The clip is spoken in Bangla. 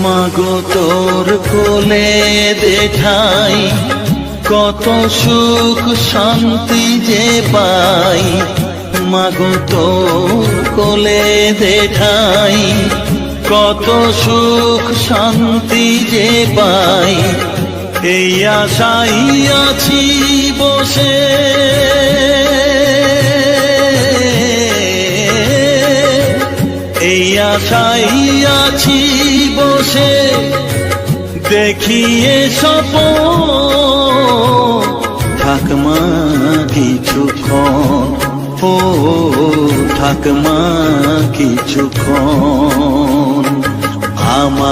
মাগো তোর কোলে দেখাই কত সুখ শান্তি যে পাই। মাগো তোর কোলে দেখাই কত সুখ শান্তি যে পাই। এই আশাই আছি বসে, এই আশাই আছি বসে, দেখিয়ে স্বপন থাক মা কিছুক্ষণ, ও থাক মা কিছুক্ষণ। আমার